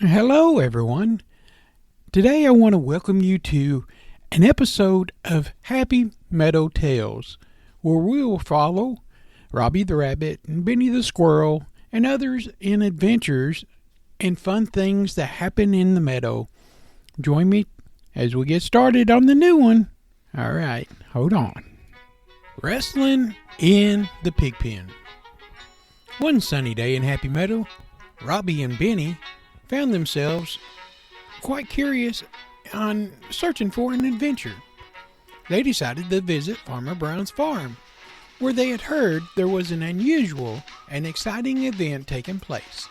Hello, everyone. Today I want to welcome you to an episode of Happy Meadow Tales, where we will follow Robbie the Rabbit and Benny the Squirrel and others in adventures and fun things that happen in the meadow. Join me as we get started on the new one. All right, hold on. Wrestling in the Pigpen. One sunny day in Happy Meadow, Robbie and Benny found themselves quite curious on searching for an adventure. They decided to visit Farmer Brown's farm, where they had heard there was an unusual and exciting event taking place: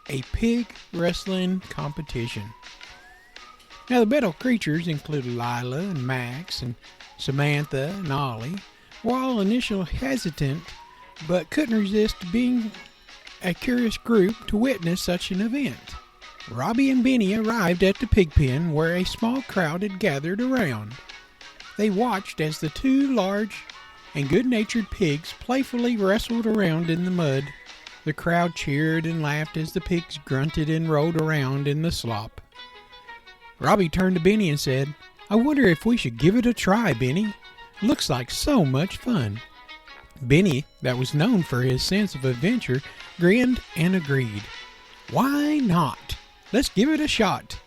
a pig wrestling competition. Now, the meadow creatures included Lila and Max and Samantha and Ollie, were all initially hesitant, but couldn't resist being a curious group to witness such an event. Robbie and Benny arrived at the pig pen, where a small crowd had gathered around. They watched as the two large and good-natured pigs playfully wrestled around in the mud. The crowd cheered and laughed as the pigs grunted and rolled around in the slop. Robbie turned to Benny and said, "I wonder if we should give it a try, Benny. Looks like so much fun." Benny, that was known for his sense of adventure, grinned and agreed. "Why not? Let's give it a shot."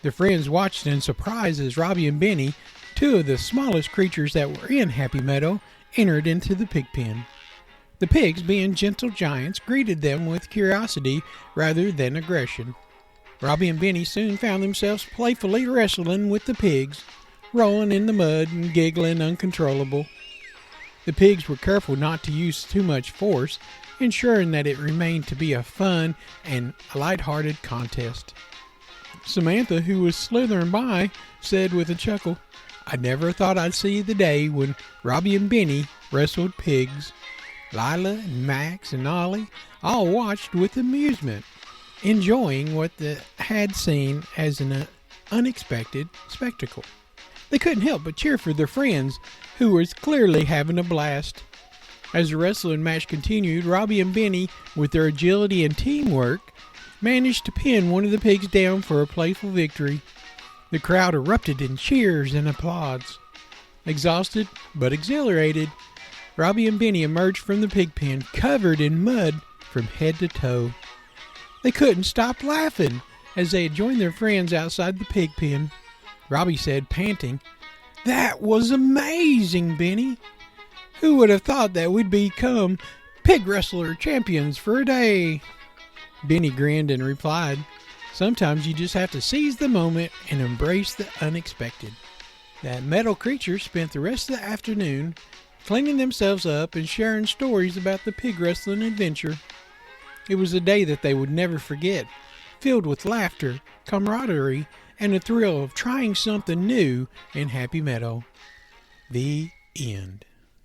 The friends watched in surprise as Robbie and Benny, two of the smallest creatures that were in Happy Meadow, entered into the pig pen. The pigs, being gentle giants, greeted them with curiosity rather than aggression. Robbie and Benny soon found themselves playfully wrestling with the pigs, rolling in the mud and giggling uncontrollable. The pigs were careful not to use too much force, ensuring that it remained to be a fun and light-hearted contest. Samantha, who was slithering by, said with a chuckle, "I never thought I'd see the day when Robbie and Benny wrestled pigs." Lila and Max and Ollie all watched with amusement, enjoying what they had seen as an unexpected spectacle. They couldn't help but cheer for their friends, who were clearly having a blast. As the wrestling match continued, Robbie and Benny, with their agility and teamwork, managed to pin one of the pigs down for a playful victory. The crowd erupted in cheers and applause. Exhausted but exhilarated, Robbie and Benny emerged from the pig pen covered in mud from head to toe. They couldn't stop laughing as they had joined their friends outside the pig pen. Robbie said, panting, "That was amazing, Benny. Who would have thought that we'd become pig wrestler champions for a day?" Benny grinned and replied, "Sometimes you just have to seize the moment and embrace the unexpected." The meadow creatures spent the rest of the afternoon cleaning themselves up and sharing stories about the pig wrestling adventure. It was a day that they would never forget, filled with laughter, camaraderie, and the thrill of trying something new in Happy Meadow. The end.